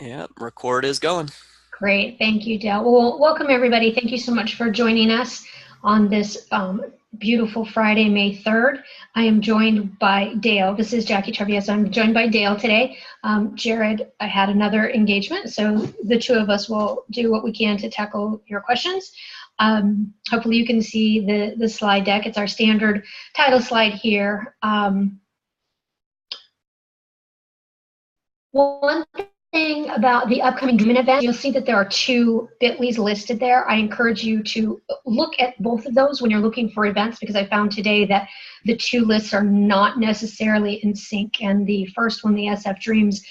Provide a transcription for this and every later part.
Yeah, record is going. Great. Thank you, Dale. Well, welcome everybody. Thank you so much for joining us on this beautiful Friday, May 3rd. I am joined by Dale. This is Jackie Traviesa. I'm joined by Dale today. Jared, I had another engagement, so the two of us will do what we can to tackle your questions. Hopefully you can see the slide deck. It's our standard title slide here. One thing about the upcoming Dreaming event, you'll see that there are two bit.lys listed there. I encourage you to look at both of those when you're looking for events, because I found today that the two lists are not necessarily in sync. And the first one, the SF Dreams,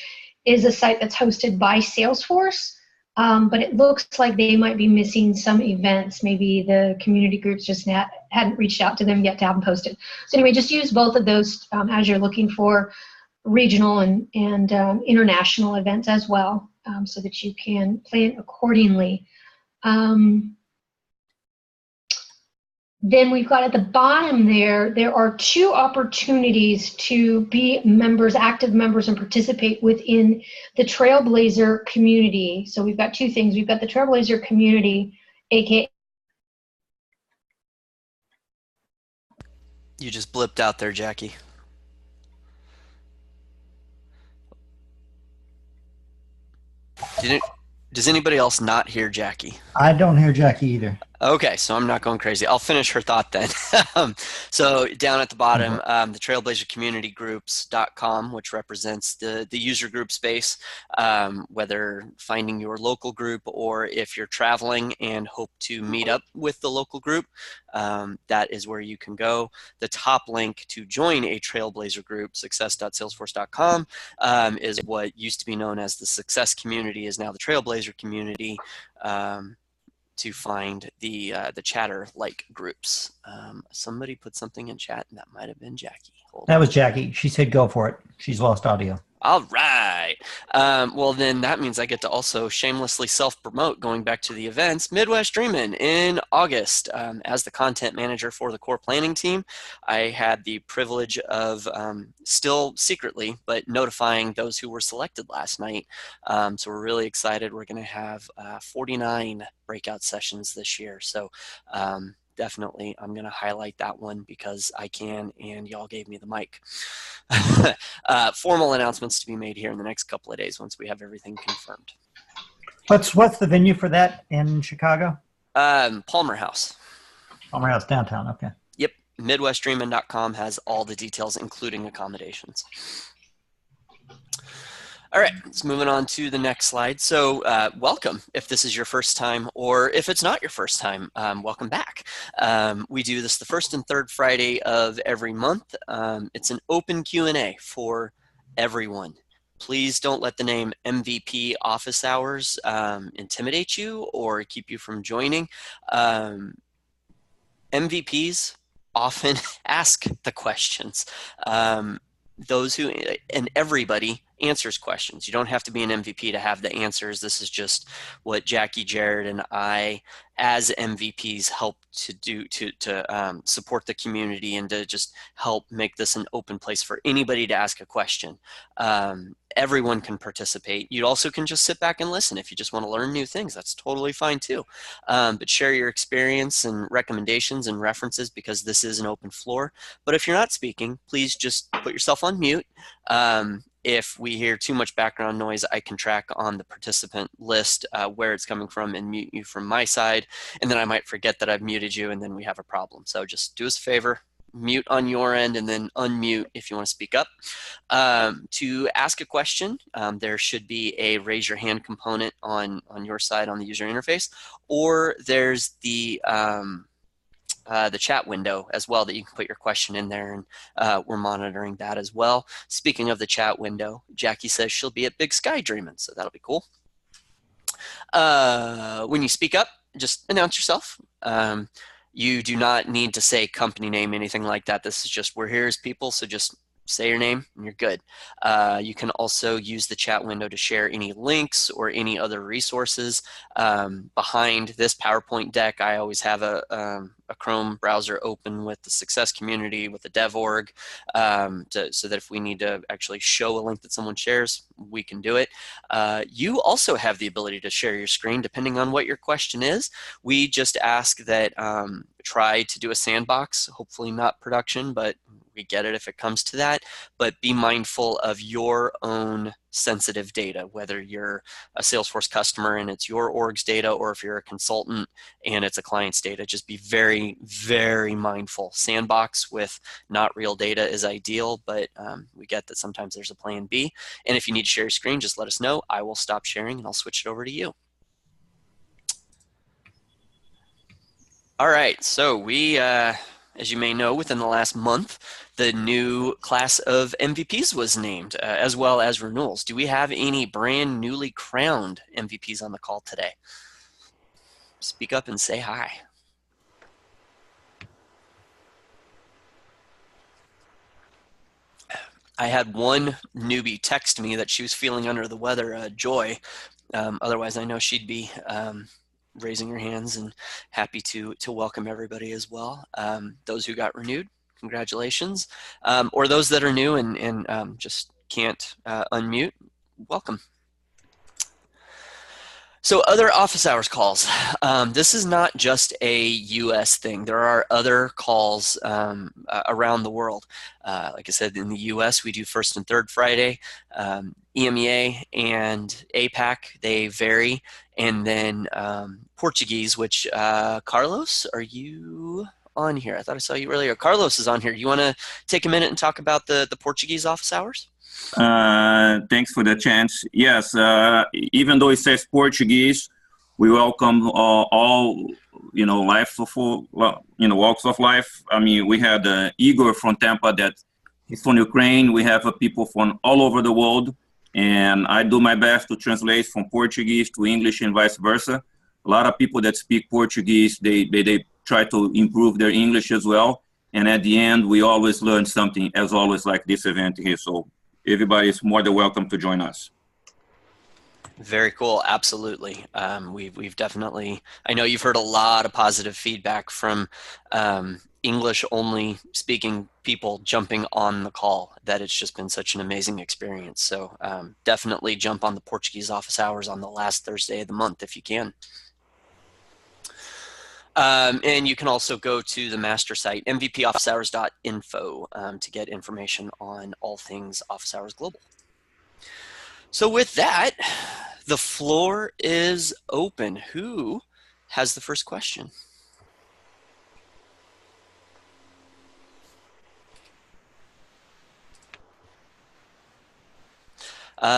is a site that's hosted by Salesforce, but it looks like they might be missing some events. Maybe the community groups just hadn't reached out to them yet to have them posted. So anyway, just use both of those as you're looking for regional and international events as well, so that you can plan accordingly. Then we've got at the bottom there are two opportunities to be members, active members, and participate within the Trailblazer community. So we've got two things. We've got the Trailblazer community, aka You just blipped out there, Jackie. Does anybody else not hear Jackie? I don't hear Jackie either. Okay, so I'm not going crazy. I'll finish her thought then. So down at the bottom, the trailblazercommunitygroups.com, which represents the user group space, whether finding your local group or if you're traveling and hope to meet up with the local group, that is where you can go. The top link to join a Trailblazer group, success.salesforce.com, is what used to be known as the Success community, is now the Trailblazer community. To find the chatter-like groups. Somebody put something in chat, and that might have been Jackie. That was Jackie. She said go for it. She's lost audio. All right. Well, then that means I get to also shamelessly self-promote, going back to the events, Midwest Dreamin' in August. As the content manager for the core planning team, I had the privilege of still secretly, but notifying those who were selected last night. So we're really excited. We're going to have 49 breakout sessions this year. So definitely I'm going to highlight that one because I can, and y'all gave me the mic. Formal announcements to be made here in the next couple of days once we have everything confirmed. What's the venue for that in Chicago? Palmer House. Palmer House downtown. Okay. Yep. MidwestDreamin.com has all the details, including accommodations. All right, let's move on to the next slide. So welcome if this is your first time, or if it's not your first time, welcome back. We do this the first and third Friday of every month. It's an open Q&A for everyone. Please don't let the name MVP Office Hours intimidate you or keep you from joining. MVPs often ask the questions. Those who, and everybody answers questions. You don't have to be an MVP to have the answers. This is just what Jackie, Jared, and I, as MVPs, help to do to support the community and to just help make this an open place for anybody to ask a question. Everyone can participate. You also can just sit back and listen if you just want to learn new things. That's totally fine too. But share your experience and recommendations and references, because this is an open floor. But if you're not speaking, please just put yourself on mute. If we hear too much background noise, I can track on the participant list where it's coming from and mute you from my side. And then I might forget that I've muted you, and then we have a problem. So just do us a favor, mute on your end, and then unmute if you want to speak up. To ask a question, there should be a raise your hand component on your side on the user interface, or there's the chat window as well that you can put your question in there, and we're monitoring that as well. Speaking of the chat window, Jackie says she'll be at Big Sky Dreamin', so that'll be cool. When you speak up, just announce yourself. You do not need to say company name, anything like that. This is just, we're here as people, so just say your name, and you're good. You can also use the chat window to share any links or any other resources. Behind this PowerPoint deck, I always have a Chrome browser open with the success community, with the dev.org, so that if we need to actually show a link that someone shares, we can do it. You also have the ability to share your screen depending on what your question is. We just ask that try to do a sandbox, hopefully not production, but we get it if it comes to that. But be mindful of your own sensitive data, whether you're a Salesforce customer and it's your org's data, or if you're a consultant and it's a client's data. Just be very, very mindful. Sandbox with not real data is ideal, but we get that sometimes there's a plan B. And if you need to share your screen, just let us know. I will stop sharing and I'll switch it over to you. All right, so we, as you may know, within the last month, the new class of MVPs was named, as well as renewals. Do we have any brand newly crowned MVPs on the call today? Speak up and say hi. I had one newbie text me that she was feeling under the weather, Joy. Otherwise, I know she'd be raising her hands and happy to welcome everybody as well. Those who got renewed, congratulations. Or those that are new and just can't unmute, welcome. So other office hours calls. This is not just a US thing. There are other calls around the world. Like I said, in the US, we do first and third Friday. EMEA and APAC, they vary. And then Portuguese, which Carlos, are you on here? I thought I saw you earlier. Carlos is on here. You want to take a minute and talk about the Portuguese office hours? Thanks for the chance. Yes, even though it says Portuguese, we welcome all walks of life. I mean, we had Igor from Tampa that is from Ukraine. We have people from all over the world, and I do my best to translate from Portuguese to English and vice versa. A lot of people that speak Portuguese, they try to improve their English as well. And at the end, we always learn something, as always, like this event here. So everybody is more than welcome to join us. Very cool. Absolutely. We've definitely, I know you've heard a lot of positive feedback from English only speaking people jumping on the call, that it's just been such an amazing experience. So definitely jump on the Portuguese office hours on the last Thursday of the month if you can. And you can also go to the master site, mvpofficehours.info, to get information on all things Office Hours Global. So with that, the floor is open. Who has the first question?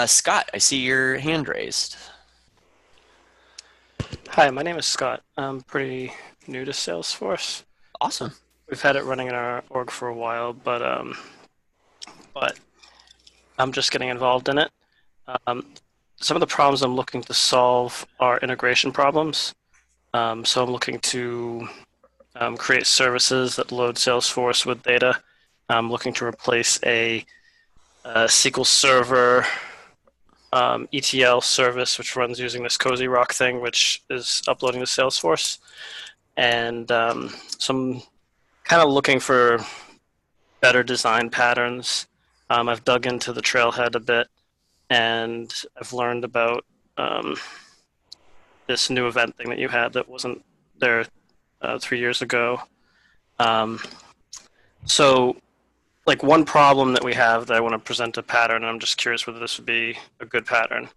Scott, I see your hand raised. Hi, my name is Scott. I'm pretty new to Salesforce. Awesome. We've had it running in our org for a while, but I'm just getting involved in it. Some of the problems I'm looking to solve are integration problems. So I'm looking to create services that load Salesforce with data. I'm looking to replace a SQL Server ETL service, which runs using this Cozy Rock thing, which is uploading to Salesforce. And so I'm kind of looking for better design patterns. I've dug into the Trailhead a bit, and I've learned about this new event thing that you had that wasn't there 3 years ago. So like one problem that we have that I want to present a pattern, and I'm just curious whether this would be a good pattern,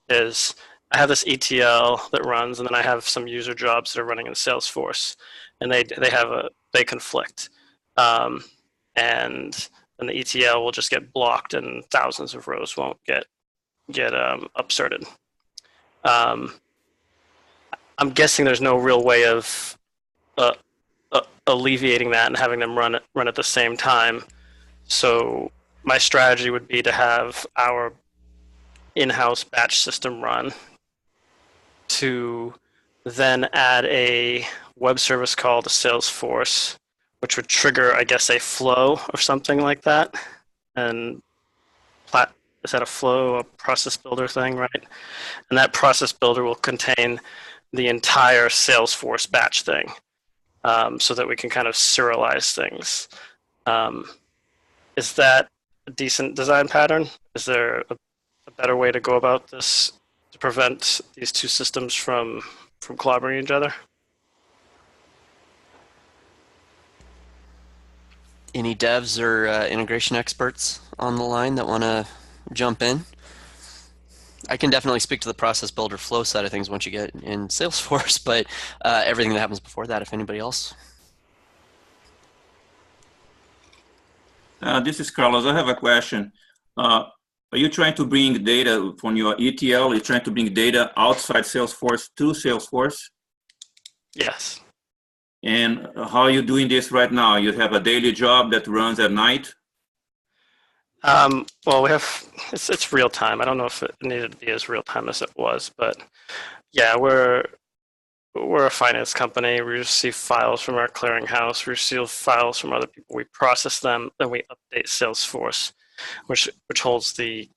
is I have this ETL that runs, and then I have some user jobs that are running in Salesforce, and they conflict. And then the ETL will just get blocked, and thousands of rows won't get upserted. I'm guessing there's no real way of alleviating that and having them run at the same time. So my strategy would be to have our in-house batch system run, to then add a web service call to Salesforce, which would trigger, I guess, a flow or something like that. and is that a flow, a process builder thing, right? And that process builder will contain the entire Salesforce batch thing, so that we can kind of serialize things. Is that a decent design pattern? Is there a better way to go about this to prevent these two systems from collaborating each other? Any devs or integration experts on the line that want to jump in? I can definitely speak to the process builder flow side of things once you get in Salesforce, but everything that happens before that, if anybody else. This is Carlos. I have a question. Are you trying to bring data from your ETL? You're trying to bring data outside Salesforce to Salesforce? Yes. And how are you doing this right now? You have a daily job that runs at night? Well, it's real time. I don't know if it needed to be as real time as it was, but yeah, we're a finance company. We receive files from our clearinghouse. We receive files from other people. We process them, then we update Salesforce, which holds the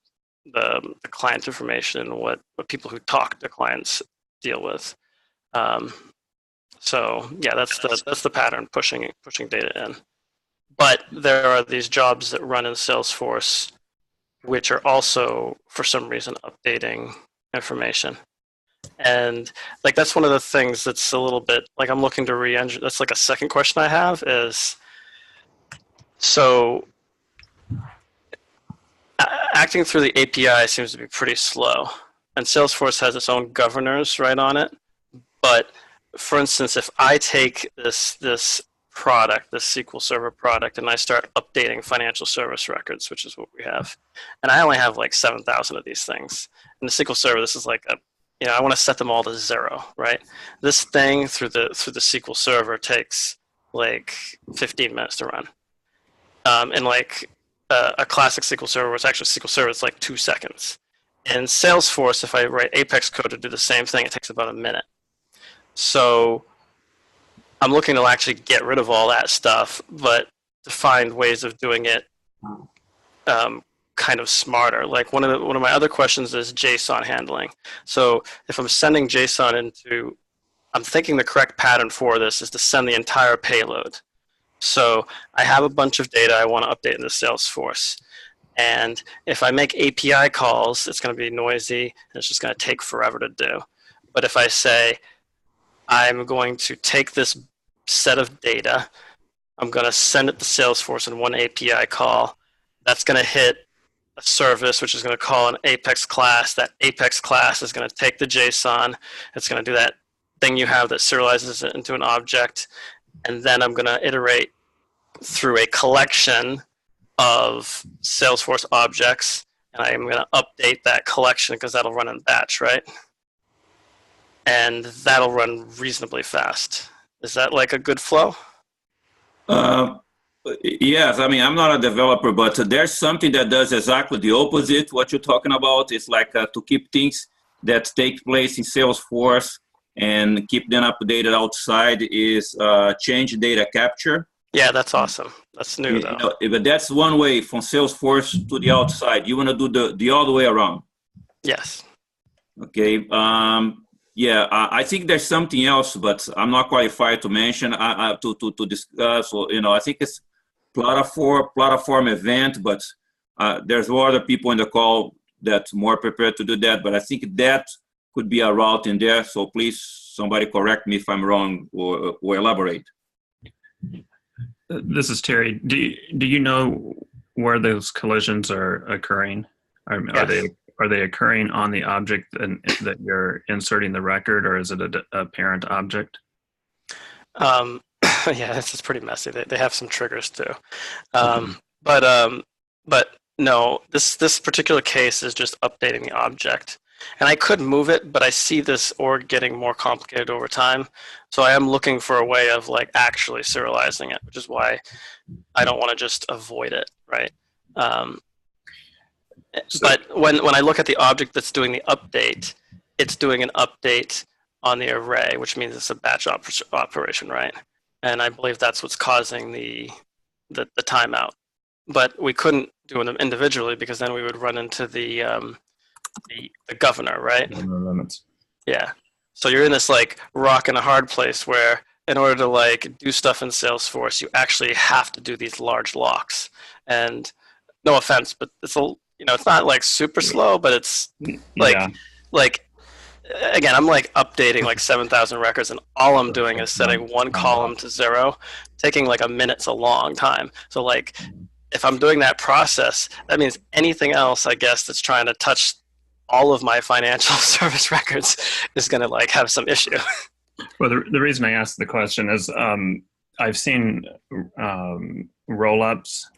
client information, what people who talk to clients deal with. So yeah, that's the pattern, pushing data in. But there are these jobs that run in Salesforce, which are also, for some reason, updating information. And like that's one of the things that's a little bit like I'm looking to re-engineer. That's like a second question I have is, so acting through the API seems to be pretty slow, and Salesforce has its own governors right on it. But for instance, if I take this product, this SQL Server product, and I start updating financial service records, which is what we have, and I only have like 7,000 of these things. In the SQL Server, this is like I want to set them all to 0, right? This thing through the SQL Server takes like 15 minutes to run. And like a classic SQL Server, where it's actually SQL Server, it's like 2 seconds. In Salesforce, if I write Apex code to do the same thing, it takes about a minute. So I'm looking to actually get rid of all that stuff, but to find ways of doing it kind of smarter. Like one of my other questions is JSON handling. So if I'm sending JSON I'm thinking the correct pattern for this is to send the entire payload. So I have a bunch of data I want to update in the Salesforce. And if I make API calls, it's going to be noisy, and it's just going to take forever to do. But if I say, I'm going to take this set of data, I'm going to send it to Salesforce in one API call, that's going to hit a service, which is going to call an Apex class. That Apex class is going to take the JSON. It's going to do that thing you have that serializes it into an object. And then I'm going to iterate through a collection of Salesforce objects. And I'm going to update that collection because that'll run in batch, right? And that'll run reasonably fast. Is that like a good flow? Yes, I mean, I'm not a developer, but there's something that does exactly the opposite. What you're talking about is like to keep things that take place in Salesforce and keep them updated outside is change data capture. Yeah, that's awesome. That's new though. But that's one way from Salesforce to the outside. You want to do the other way around. Yes. Okay. Yeah, I think there's something else, but I'm not qualified to mention to discuss. So, I think it's platform event, but there's other people in the call that's more prepared to do that. But I think that could be a route in there. So please, somebody correct me if I'm wrong or elaborate. This is Terry. Do you know where those collisions are occurring? Are they occurring on the object that you're inserting the record, or is it a parent object? Yeah, this is pretty messy. They have some triggers too. But no, this particular case is just updating the object. And I could move it, but I see this org getting more complicated over time. So I am looking for a way of like actually serializing it, which is why I don't want to just avoid it, right? But when I look at the object that's doing the update, it's doing an update on the array, which means it's a batch operation, right? And I believe that's what's causing the timeout. but we couldn't do them individually because then we would run into the governor, right? No limits. Yeah. So you're in this like rock and a hard place where in order to like do stuff in Salesforce, you actually have to do these large locks. And no offense, but it's it's not like super slow, but it's like Yeah. like again, I'm like updating like 7,000 records, and all I'm doing is setting one column to 0, taking like a minute's a long time. So like, if I'm doing that process, that means anything else, I guess, that's trying to touch all of my financial service records is going to like have some issue. Well, the reason I asked the question is I've seen roll-ups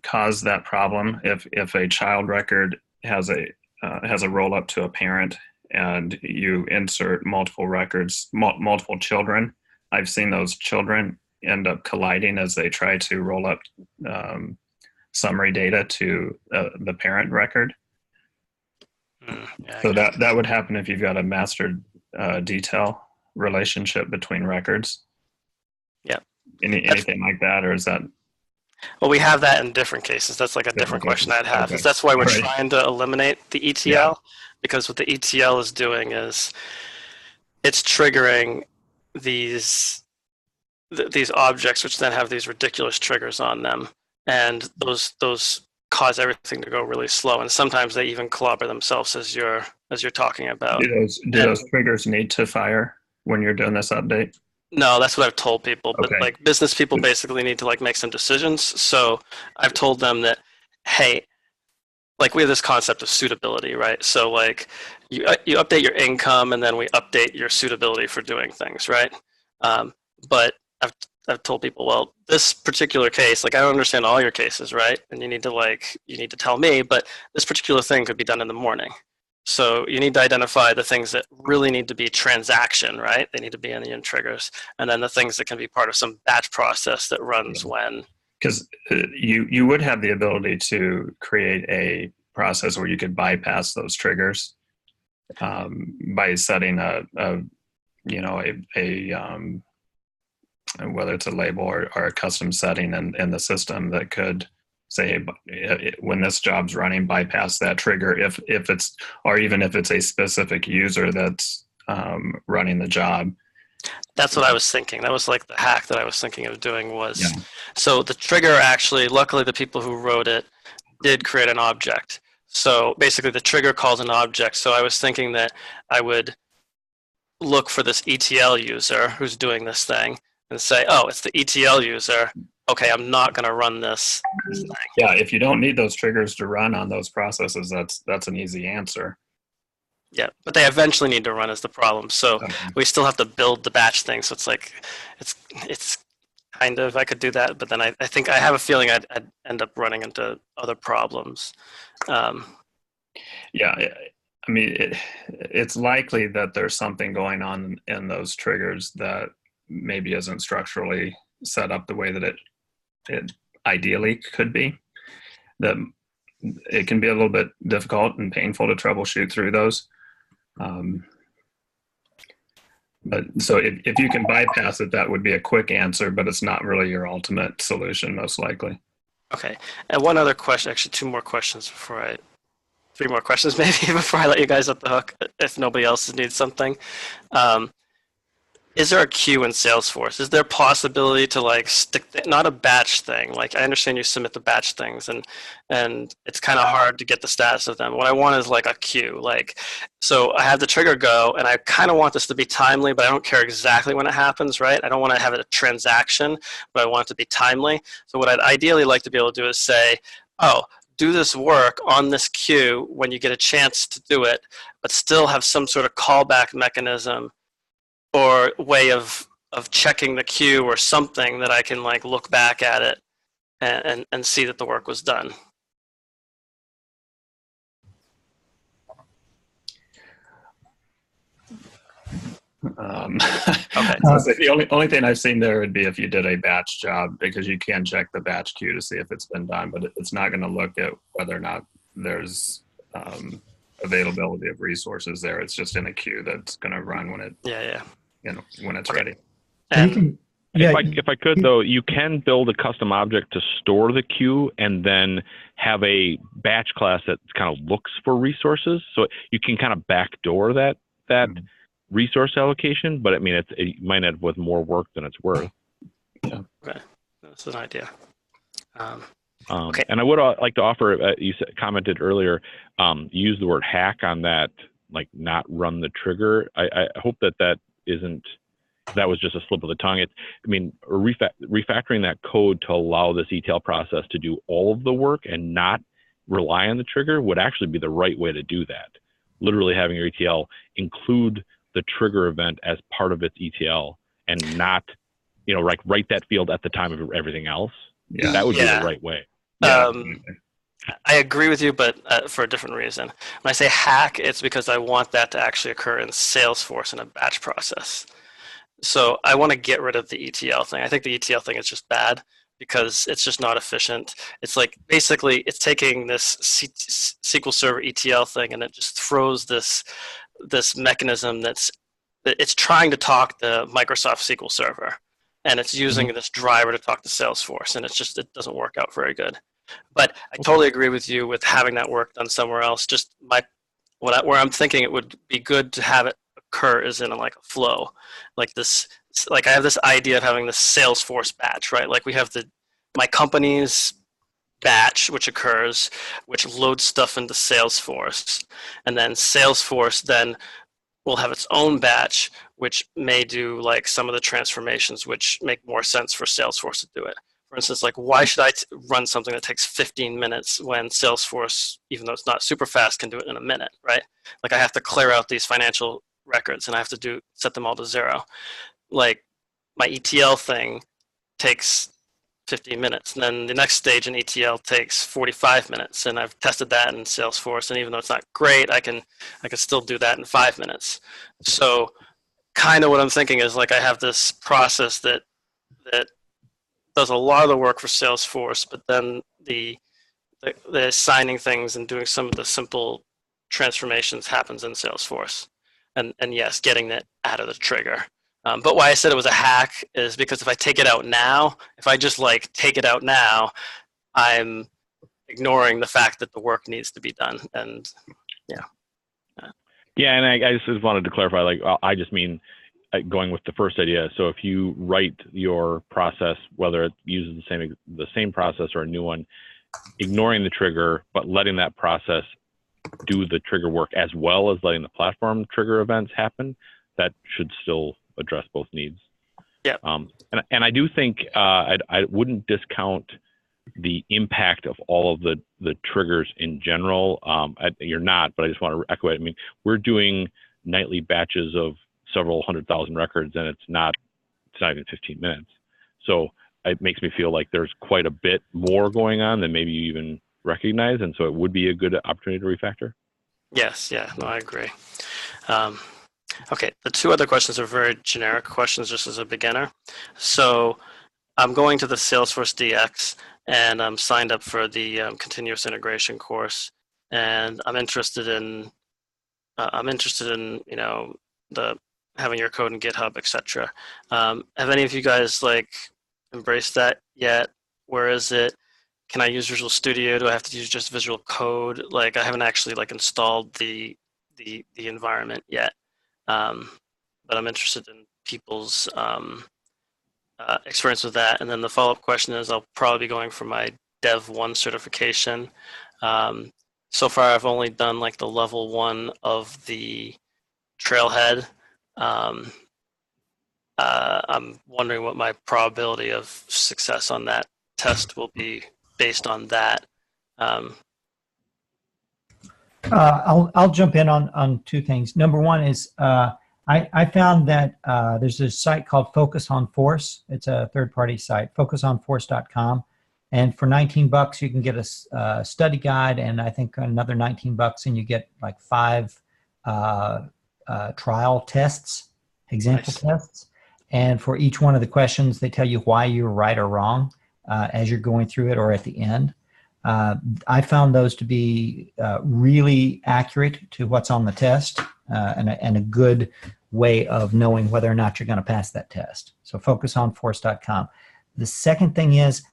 cause that problem. If a child record has a roll-up to a parent and you insert multiple records, multiple children, I've seen those children end up colliding as they try to roll up summary data to the parent record. Yeah, So that would happen if you've got a master detail relationship between records. Yeah. Anything like that, or is that? Well, we have that in different cases. That's like a different question I'd have. Okay. That's why we're Right. trying to eliminate the ETL, because what the ETL is doing is it's triggering these objects, which then have these ridiculous triggers on them, and those cause everything to go really slow. And sometimes they even clobber themselves as you're talking about. Do those triggers need to fire when you're doing this update? No, that's what I've told people. But Okay. like business people basically need to like make some decisions. So I've told them that, hey, like we have this concept of suitability, right? So like you update your income and then we update your suitability for doing things, right? But I've told people, well, this particular case, like I don't understand all your cases, right? And you need to tell me, but this particular thing could be done in the morning. So you need to identify the things that really need to be transaction, right? They need to be in triggers, and then the things that can be part of some batch process that runs when. Because you would have the ability to create a process where you could bypass those triggers by setting whether it's a label or a custom setting in the system that could say, when this job's running, bypass that trigger if it's, or even if it's a specific user that's running the job. That's what I was thinking. That was like the hack that I was thinking of doing was, Yeah. So the trigger actually, luckily the people who wrote it did create an object. So basically the trigger calls an object. So I was thinking that I would look for this ETL user who's doing this thing and say, oh, it's the ETL user. Okay, I'm not going to run this thing. Yeah, if you don't need those triggers to run on those processes, that's an easy answer. Yeah, but they eventually need to run is the problem. So Okay. we still have to build the batch thing. So it's like, it's kind of, I could do that, but then I think I have a feeling I'd end up running into other problems. Yeah, I mean, it's likely that there's something going on in those triggers that maybe isn't structurally set up the way that it ideally could be. That it can be a little bit difficult and painful to troubleshoot through those. But so if you can bypass it, that would be a quick answer, but it's not really your ultimate solution, most likely. Okay, and one other question, actually 2 more questions 3 more questions maybe before I let you guys off the hook, if nobody else needs something. Is there a queue in Salesforce? Is there a possibility to like stick, not a batch thing? Like I understand you submit the batch things and it's kind of hard to get the status of them. What I want is like a queue. Like, so I have the trigger go and I kind of want this to be timely, but I don't care exactly when it happens, right? I don't want to have it a transaction, but I want it to be timely. So what I'd ideally like to be able to do is say, oh, do this work on this queue when you get a chance to do it, but still have some sort of callback mechanism or way of checking the queue or something that I can like look back at it and see that the work was done. Okay. So the only thing I've seen there would be if you did a batch job, because you can check the batch queue to see if it's been done, but it's not going to look at whether or not there's availability of resources there. It's just in a queue that's going to run when it Yeah. when it's ready. So you And can Yeah, If I could though, you can build a custom object to store the queue and then have a batch class that kind of looks for resources. So you can kind of backdoor that resource allocation, but I mean, it might end up with more work than it's worth. Okay, that's an idea. Okay. And I would like to offer, you commented earlier, use the word hack on that, like not run the trigger. I hope that isn't, that was just a slip of the tongue. Refactoring that code to allow this ETL process to do all of the work and not rely on the trigger would actually be the right way to do that. Literally having your ETL include the trigger event as part of its ETL and not, like write that field at the time of everything else. Yeah, that would be the right way. Yeah. I agree with you, but for a different reason. When I say hack, it's because I want that to actually occur in Salesforce in a batch process. So I want to get rid of the ETL thing. I think the ETL thing is just bad because it's just not efficient. It's like basically it's taking this SQL Server ETL thing and it just throws this mechanism it's trying to talk to Microsoft SQL Server, and it's using this driver to talk to Salesforce, and it doesn't work out very good. But I totally agree with you with having that work done somewhere else. Just where I'm thinking it would be good to have it occur is in like a flow, like this. Like I have this idea of having this Salesforce batch, right? Like we have my company's batch, which occurs, which loads stuff into Salesforce, and then Salesforce then will have its own batch, which may do like some of the transformations, which make more sense for Salesforce to do it. For instance, like why should I run something that takes 15 minutes when Salesforce, even though it's not super fast, can do it in a minute, right? Like I have to clear out these financial records and I have to set them all to 0. Like my ETL thing takes 15 minutes, and then the next stage in ETL takes 45 minutes, and I've tested that in Salesforce, and even though it's not great, I can still do that in 5 minutes. So kind of what I'm thinking is like I have this process that does a lot of the work for Salesforce, but then the assigning things and doing some of the simple transformations happens in Salesforce, and yes, getting it out of the trigger. But why I said it was a hack is because if I take it out now, if I just like take it out now, I'm ignoring the fact that the work needs to be done. And yeah. Yeah, and I just wanted to clarify, like I just mean going with the first idea. So if you write your process, whether it uses the same process or a new one, ignoring the trigger, but letting that process do the trigger work as well as letting the platform trigger events happen, that should still address both needs. Yeah. And I do think I wouldn't discount the impact of all of the triggers in general. You're not, but I just want to echo it. I mean, we're doing nightly batches of several 100,000 records, and it's not even 15 minutes. So it makes me feel like there's quite a bit more going on than maybe you even recognize, and so it would be a good opportunity to refactor. Yes. Yeah. No, I agree. Okay, the 2 other questions are very generic questions just as a beginner. So I'm going to the Salesforce DX and I'm signed up for the continuous integration course, and I'm interested in the having your code in GitHub, etc. Have any of you guys like embraced that yet? Where is it? Can I use Visual Studio? Do I have to use just Visual Code? Like I haven't actually like installed the environment yet. But I'm interested in people's experience with that. And then the follow-up question is I'll probably be going for my Dev 1 certification. So far, I've only done like the level 1 of the Trailhead. I'm wondering what my probability of success on that test will be based on that. I'll jump in on 2 things. Number one is I found that there's a site called Focus on Force. It's a third-party site, focusonforce.com. And for $19, you can get a study guide, and I think another $19, and you get like 5 trial tests, example tests. And for each one of the questions, they tell you why you're right or wrong as you're going through it or at the end. I found those to be really accurate to what's on the test and a good way of knowing whether or not you're going to pass that test. So focusonforce.com. The second thing is,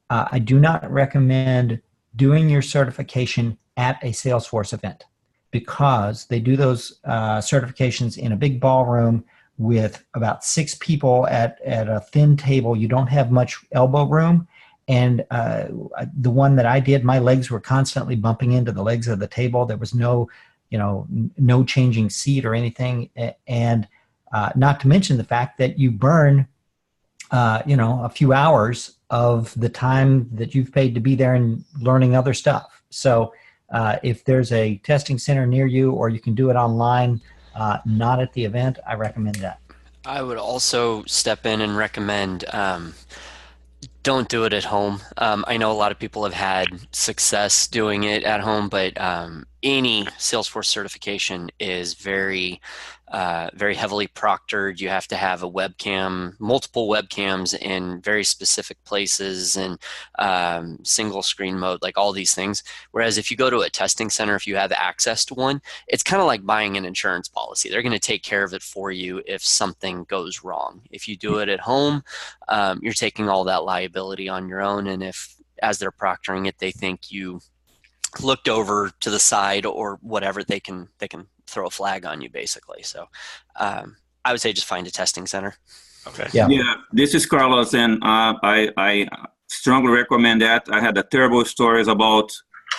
I do not recommend doing your certification at a Salesforce event, because they do those certifications in a big ballroom with about 6 people at a thin table. You don't have much elbow room. And the one that I did, my legs were constantly bumping into the legs of the table. There was no changing seat or anything. And not to mention the fact that you burn, a few hours of the time that you've paid to be there and learning other stuff. So if there's a testing center near you, or you can do it online, not at the event, I recommend that. I would also step in and recommend don't do it at home. I know a lot of people have had success doing it at home, but any Salesforce certification is very heavily proctored. You have to have a webcam, multiple webcams in very specific places, and single screen mode, like all these things. Whereas if you go to a testing center, if you have access to one, it's kind of like buying an insurance policy. They're going to take care of it for you if something goes wrong. If you do it at home, you're taking all that liability on your own. And if, as they're proctoring it, they think you looked over to the side or whatever, they can throw a flag on you, basically. So I would say just find a testing center. Okay. Yeah, this is Carlos, and I strongly recommend that. I had terrible stories about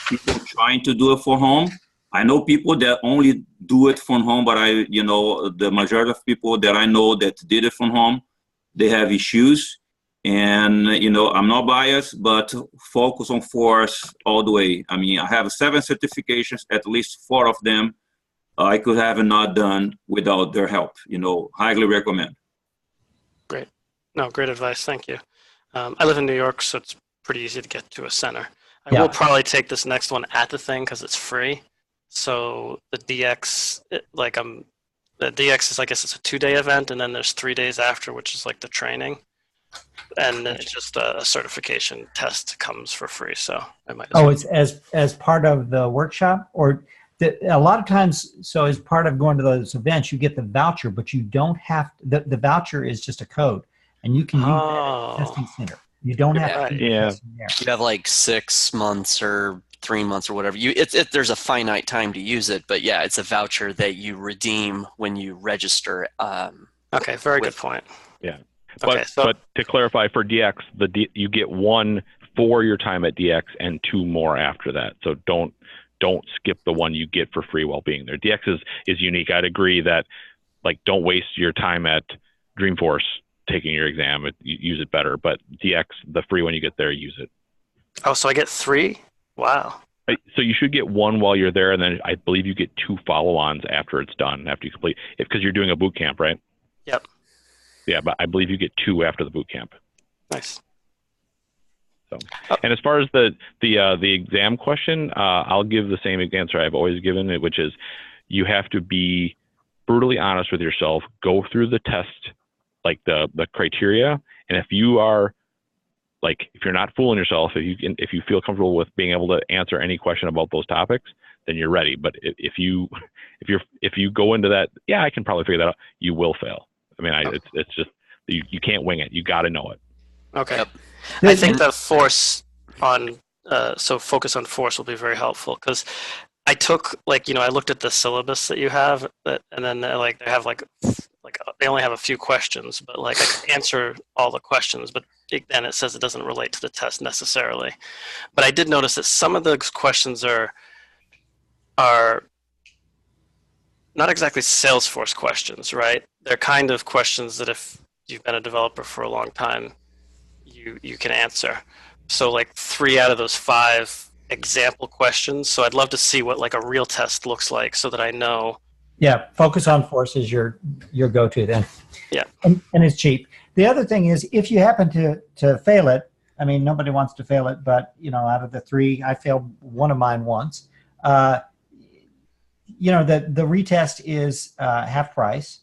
people trying to do it from home. I know people that only do it from home, but the majority of people that I know that did it from home, they have issues. And, I'm not biased, but focus on force all the way. I mean, I have 7 certifications, at least 4 of them I could have not done without their help. Highly recommend. Great. No, great advice. Thank you. I live in New York, so it's pretty easy to get to a center. I will probably take this next one at the thing because it's free. So the DX, the DX is, I guess it's a 2-day event, and then there's 3 days after, which is like the training. And then it's just a certification test comes for free. So I might. It's as part of the workshop, or a lot of times. So as part of going to those events, you get the voucher, but you don't have the voucher is just a code, and you can use that at the testing center. You don't have to. You have like 6 months or 3 months or whatever. There's a finite time to use it, but yeah, it's a voucher that you redeem when you register. Okay, very good point. Yeah. Okay, but to clarify, for DX, you get 1 for your time at DX and 2 more after that. So don't skip the one you get for free while being there. DX is unique. I'd agree that, like, don't waste your time at Dreamforce taking your exam. Use it better. But DX, the free one you get there, use it. Oh, so I get 3? Wow. So you should get 1 while you're there, and then I believe you get 2 follow-ons after it's done, after you complete, because you're doing a boot camp, right? Yep. Yeah, but I believe you get 2 after the boot camp. Nice. So, and as far as the exam question, I'll give the same answer I've always given it, which is you have to be brutally honest with yourself. Go through the test, like the criteria, and if you're not fooling yourself, if you feel comfortable with being able to answer any question about those topics, then you're ready. But if you go into that, yeah, I can probably figure that out, you will fail. I mean, it's just you can't wing it. You got to know it. Okay. Yep. I think the force on focus on force will be very helpful, because I took I looked at the syllabus that you have, and then they have they only have a few questions, but I can answer all the questions, but then it says it doesn't relate to the test necessarily. But I did notice that some of those questions are not exactly Salesforce questions, right? They're kind of questions that if you've been a developer for a long time, you can answer. So 3 out of those 5 example questions. So I'd love to see what a real test looks like, so that I know. Yeah, focus on force is your go-to then. Yeah. And it's cheap. The other thing is, if you happen to fail it, I mean, nobody wants to fail it, but out of the 3, I failed one of mine once. The retest is half price.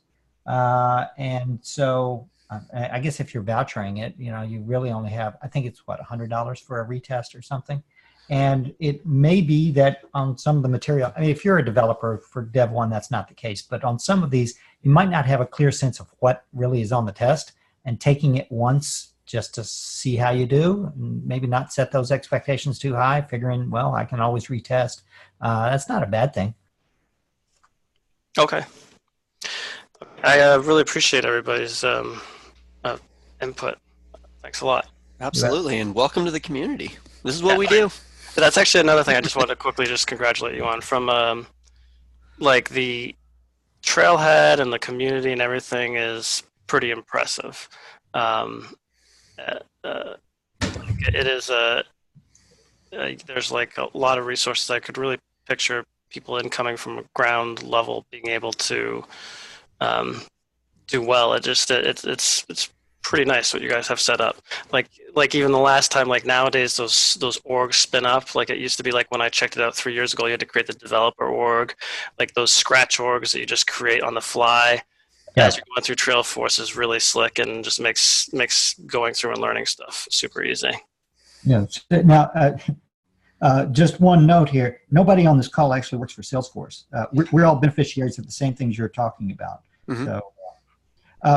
And so I guess if you're vouchering it, you really only have, I think it's $100 for a retest or something. And it may be that on some of the material, I mean, if you're a developer for Dev 1, that's not the case. But on some of these, you might not have a clear sense of what really is on the test, and taking it once just to see how you do, and maybe not set those expectations too high, figuring, well, I can always retest. That's not a bad thing. Okay. I really appreciate everybody's input. Thanks a lot. Absolutely, and welcome to the community. This is what we do. That's actually another thing I just wanted to quickly just congratulate you on. From like the trailhead and the community and everything is pretty impressive. It is there's like a lot of resources. I could really picture people incoming from a ground level being able to do well. It's pretty nice what you guys have set up. Like even the last time, like nowadays those orgs spin up. Like it used to be like when I checked it out 3 years ago, you had to create the developer org. Like those scratch orgs that you just create on the fly. Yeah. As you're going through Trailforce is really slick and just makes going through and learning stuff super easy. Yeah. Now, just one note here. Nobody on this call actually works for Salesforce. We're all beneficiaries of the same things you're talking about. Mm-hmm. So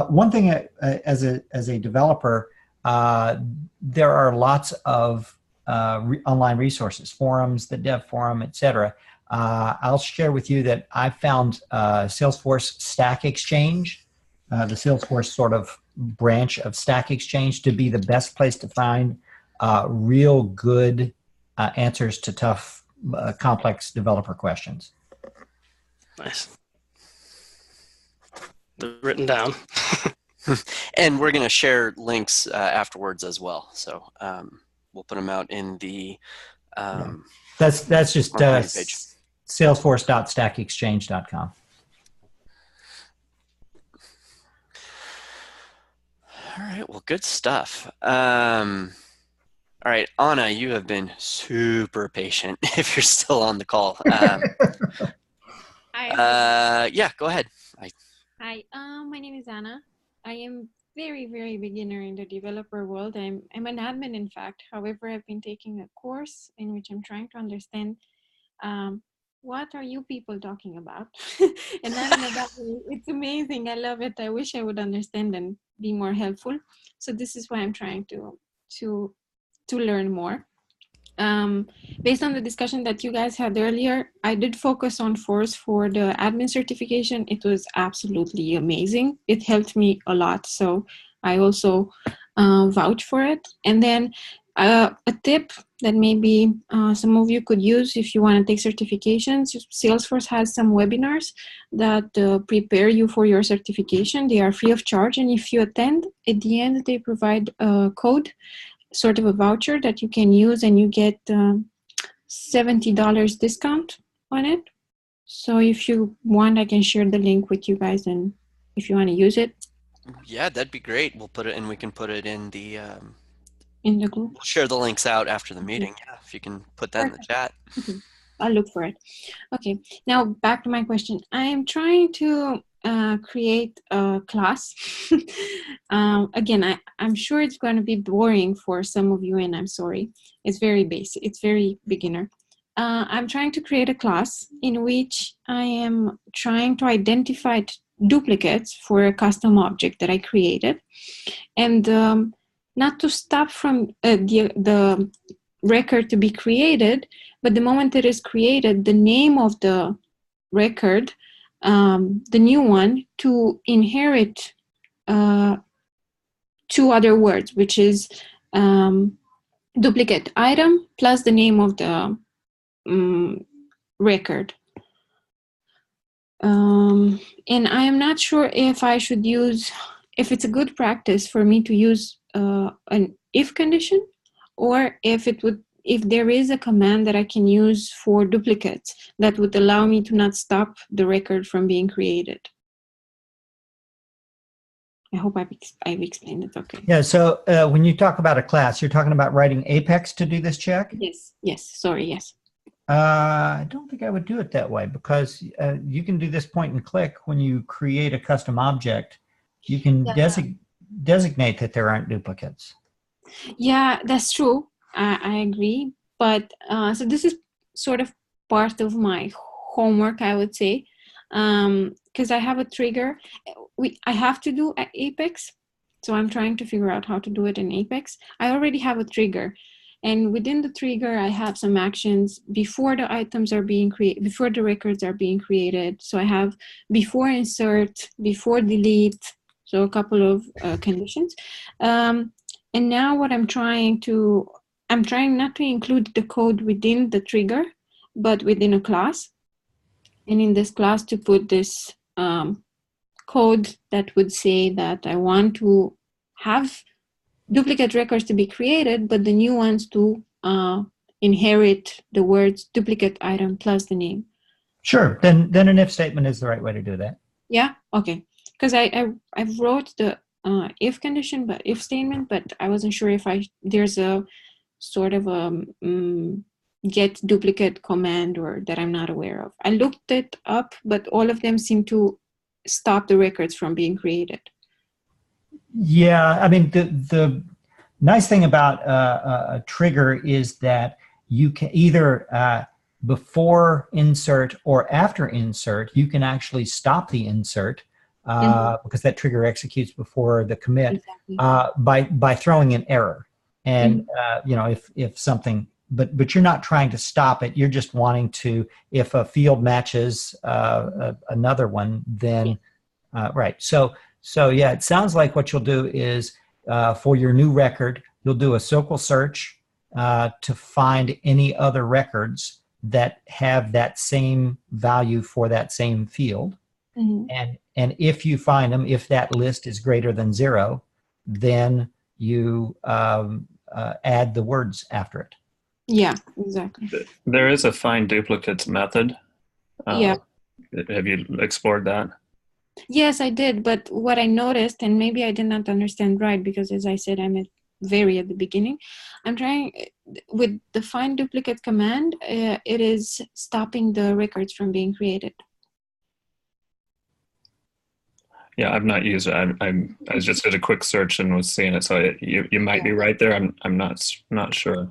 one thing as a developer, there are lots of online resources, forums, the Dev Forum, etc. I'll share with you that I found Salesforce Stack Exchange, the Salesforce sort of branch of Stack Exchange, to be the best place to find real good answers to tough, complex developer questions. Nice. They're written down. And we're going to share links afterwards as well. So we'll put them out in the That's just page. salesforce.stackexchange.com. All right, well, good stuff. All right, Anna, you have been super patient if you're still on the call. Hi. Yeah, go ahead. Hi, my name is Anna. I am very, very beginner in the developer world. I'm an admin, in fact. However, I've been taking a course in which I'm trying to understand what are you people talking about? And it's amazing. I love it. I wish I would understand and be more helpful. So this is why I'm trying to learn more. Based on the discussion that you guys had earlier, I did focus on Force for the admin certification. It was absolutely amazing. It helped me a lot. So I also vouch for it. And then a tip that maybe some of you could use if you want to take certifications. Salesforce has some webinars that prepare you for your certification. They are free of charge. And if you attend, at the end, they provide a code, sort of a voucher that you can use, and you get $70 discount on it. So if you want, I can share the link with you guys, and if you want to use it. Yeah, that'd be great. We'll put it, and we can put it in the group. We'll share the links out after the meeting. Yeah, if you can put that in the chat. I'll look for it. Okay, now back to my question. I am trying to create a class. Again, I'm sure it's going to be boring for some of you, and I'm sorry. It's very basic. It's very beginner. I'm trying to create a class in which I am trying to identify duplicates for a custom object that I created, and not to stop from the record to be created, but the moment it is created, the name of the record, the new one, to inherit two other words, which is duplicate item plus the name of the record. And I am not sure if I should use, if it's a good practice for me to use an if condition, or if there is a command that I can use for duplicates that would allow me to not stop the record from being created. I hope I've explained it okay. Yeah, so when you talk about a class, you're talking about writing Apex to do this check? Yes, sorry, yes. I don't think I would do it that way, because you can do this point and click when you create a custom object. You can designate that there aren't duplicates. Yeah, that's true. I agree. But so this is sort of part of my homework, I would say, because I have a trigger. I have to do Apex, so I'm trying to figure out how to do it in Apex. I already have a trigger, and within the trigger, I have some actions before the items are being created, before the records are being created. So I have before insert, before delete, so a couple of conditions. And now what I'm trying not to include the code within the trigger, but within a class. And in this class to put this code that would say that I want to have duplicate records to be created, but the new ones to inherit the words duplicate item plus the name. Sure. Then an if statement is the right way to do that. Yeah. Okay. Because I wrote the if condition, but if statement, but I wasn't sure if there's a sort of a get duplicate command or that I'm not aware of. I looked it up, but all of them seem to stop the records from being created. Yeah, I mean, the nice thing about a trigger is that you can either before insert or after insert, you can actually stop the insert because that trigger executes before the commit by throwing an error. And you know, if something, but you're not trying to stop it. You're just wanting to, if a field matches another one, then right. So yeah, it sounds like what you'll do is for your new record, you'll do a SOQL search to find any other records that have that same value for that same field. Mm-hmm. And if you find them, if that list is greater than 0, then you add the words after it. Yeah, exactly. There is a find duplicates method. Yeah. Have you explored that? Yes, I did. But what I noticed, and maybe I did not understand right, because as I said, I'm very at the beginning. I'm trying with the find duplicate command. It is stopping the records from being created. Yeah, I've not used it. I just did a quick search and was seeing it. So you might be right there. I'm not sure.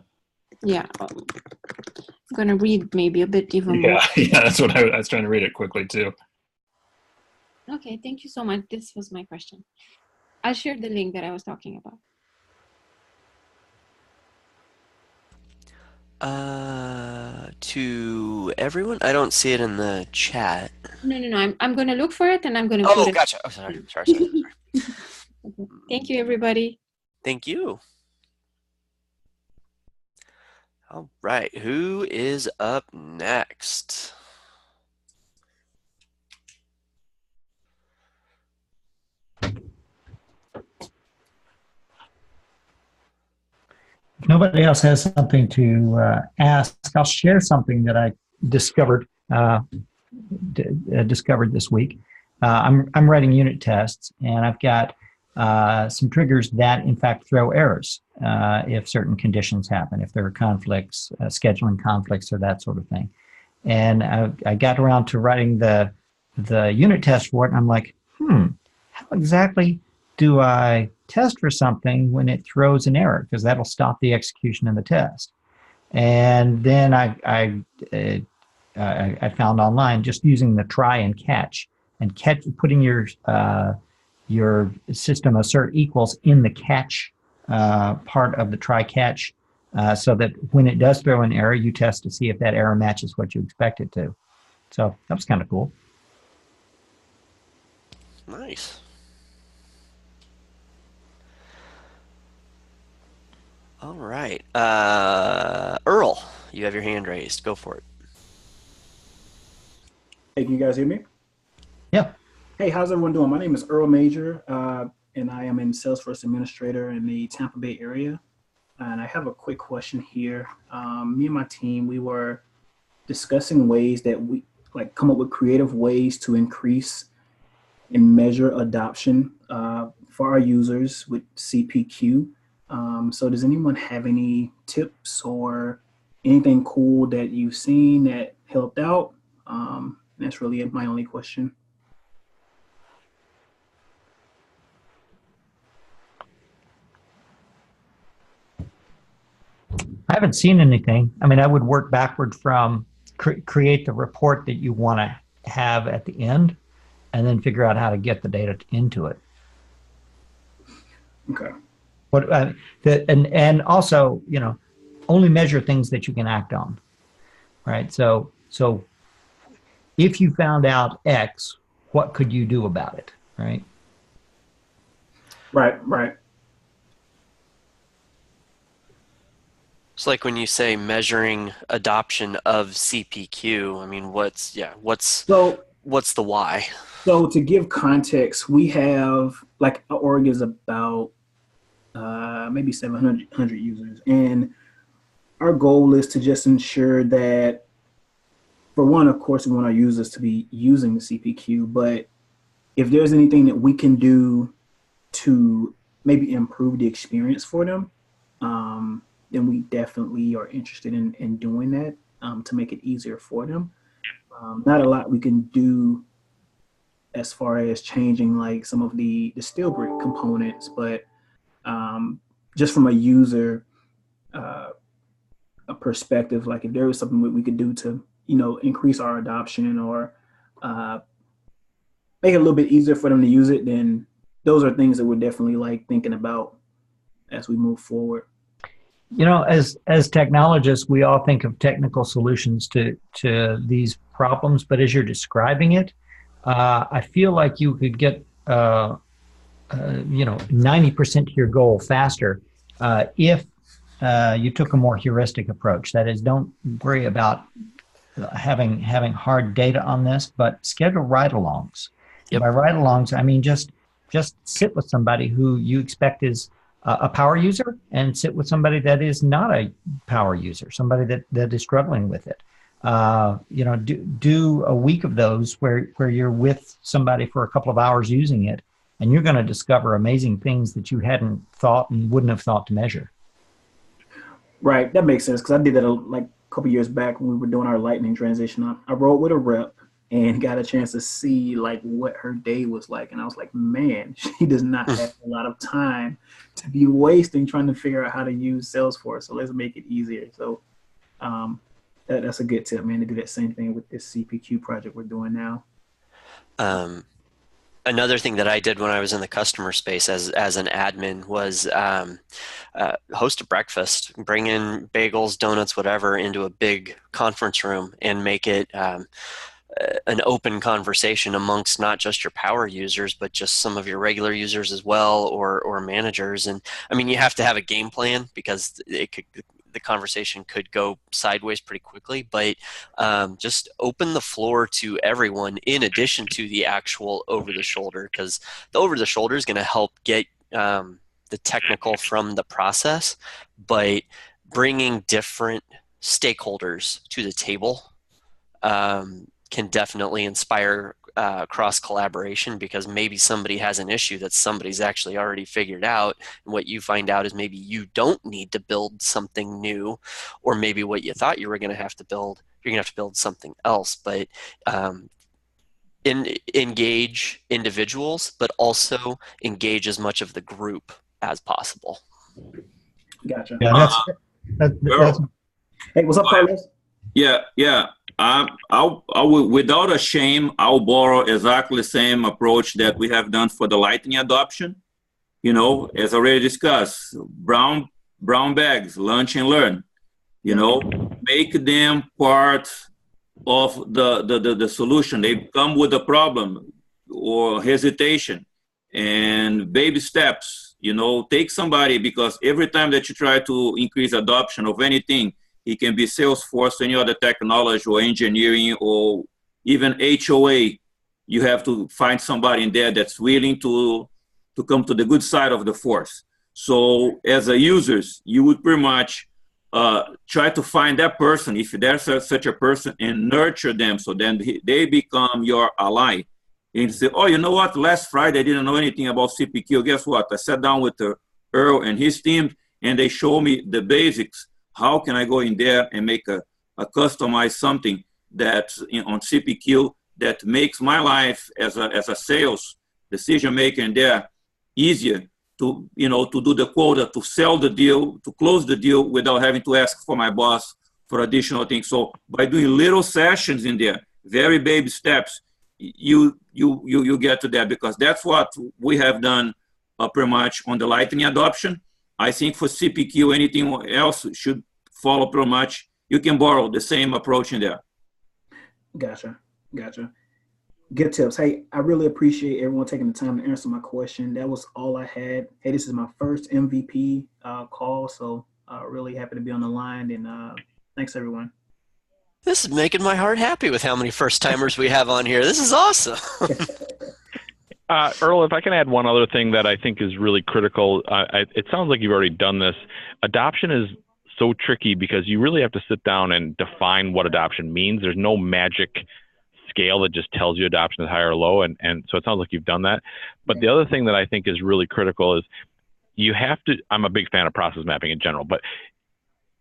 Yeah, I'm gonna read maybe a bit even more. Yeah, that's what I was trying to read it quickly too. Okay, thank you so much. This was my question. I'll share the link that I was talking about. To everyone? I don't see it in the chat. No. I'm going to look for it and I'm going to put it. Oh, gotcha. Oh, sorry. Okay. Thank you, everybody. Thank you. All right. Who is up next? If nobody else has something to ask, I'll share something that I discovered this week. I'm writing unit tests, and I've got some triggers that, in fact, throw errors if certain conditions happen, if there are conflicts, scheduling conflicts, or that sort of thing. And I got around to writing the unit test for it, and I'm like, how exactly do I test for something when it throws an error? Because that'll stop the execution of the test. And then I found online just using the try and catch, putting your system assert equals in the catch part of the try catch, so that when it does throw an error, you test to see if that error matches what you expect it to. So that was kind of cool. Nice. All right. Earl, you have your hand raised. Go for it. Hey, can you guys hear me? Yeah. Hey, how's everyone doing? My name is Earl Major, and I am in Salesforce Administrator in the Tampa Bay area. And I have a quick question here. Me and my team, we were discussing ways that we come up with creative ways to increase and measure adoption for our users with CPQ. So does anyone have any tips or anything cool that you've seen that helped out? That's really my only question. haven't seen anything. I mean, I would work backward from create the report that you want to have at the end, and then figure out how to get the data into it. Okay. But and also, you know, only measure things that you can act on, right? So if you found out X, what could you do about it, right? Right. It's like when you say measuring adoption of CPQ. I mean, what's the why? So to give context, we have, like, our org is about maybe 700 users, and our goal is to just ensure that, for one, of course, we want our users to be using the CPQ, but if there's anything that we can do to maybe improve the experience for them, then we definitely are interested in doing that to make it easier for them. Not a lot we can do as far as changing like some of the Steelbrick components, but just from a user a perspective, like if there was something we could do to, you know, increase our adoption or make it a little bit easier for them to use it, then those are things that we're definitely like thinking about as we move forward. You know, as technologists, we all think of technical solutions to these problems, but as you're describing it, I feel like you could get, 90% to your goal faster if you took a more heuristic approach. That is, don't worry about having hard data on this, but schedule ride-alongs. Yep. By ride-alongs, I mean just sit with somebody who you expect is a power user, and sit with somebody that is not a power user, somebody that is struggling with it. Do a week of those where you're with somebody for a couple of hours using it, and you're going to discover amazing things that you hadn't thought and wouldn't have thought to measure. Right, that makes sense, because I did that like a couple years back when we were doing our lightning transition. I rode with a rep and got a chance to see like what her day was like, and I was like, man, she does not have a lot of time to be wasting trying to figure out how to use Salesforce. So let's make it easier. So that's a good tip, man, to do that same thing with this CPQ project we're doing now. Another thing that I did when I was in the customer space as an admin was host a breakfast, bring in bagels, donuts, whatever, into a big conference room and make it an open conversation amongst not just your power users, but just some of your regular users as well, or managers. And I mean, you have to have a game plan, because the conversation could go sideways pretty quickly, but just open the floor to everyone in addition to the actual over-the-shoulder, because the over-the-shoulder is going to help get the technical from the process, but bringing different stakeholders to the table can definitely inspire cross collaboration, because maybe somebody has an issue that somebody's actually already figured out, and what you find out is maybe you don't need to build something new, or maybe what you thought you were going to have to build, you're going to have to build something else. But engage individuals, but also engage as much of the group as possible. Gotcha. Yeah, that's hey, what's up, Carlos? Yeah. I will, without a shame, I'll borrow exactly the same approach that we have done for the Lightning adoption. You know, as already discussed, brown bags, lunch and learn. You know, make them part of the solution. They come with a problem or hesitation, and baby steps. You know, take somebody, because every time that you try to increase adoption of anything, it can be Salesforce, any other technology, or engineering, or even HOA. You have to find somebody in there that's willing to come to the good side of the force. So as a users, you would pretty much try to find that person, if there's such a person, and nurture them, so then they become your ally. And say, oh, you know what? Last Friday, I didn't know anything about CPQ. Guess what? I sat down with Earl and his team, and they showed me the basics. How can I go in there and make a customized something that's on CPQ that makes my life as a sales decision maker in there easier to, to do the quota, to sell the deal, to close the deal without having to ask for my boss for additional things. So by doing little sessions in there, very baby steps, you get to that, because that's what we have done pretty much on the Lightning adoption. I think for CPQ, anything else should follow pretty much. You can borrow the same approach in there. Gotcha. Good tips. Hey, I really appreciate everyone taking the time to answer my question. That was all I had. Hey, this is my first MVP call, so really happy to be on the line, and thanks everyone. This is making my heart happy with how many first timers we have on here. This is awesome. Earl, if I can add one other thing that I think is really critical, it sounds like you've already done this. Adoption is so tricky because you really have to sit down and define what adoption means. There's no magic scale that just tells you adoption is high or low, and so it sounds like you've done that. But the other thing that I think is really critical is you have to, I'm a big fan of process mapping in general, but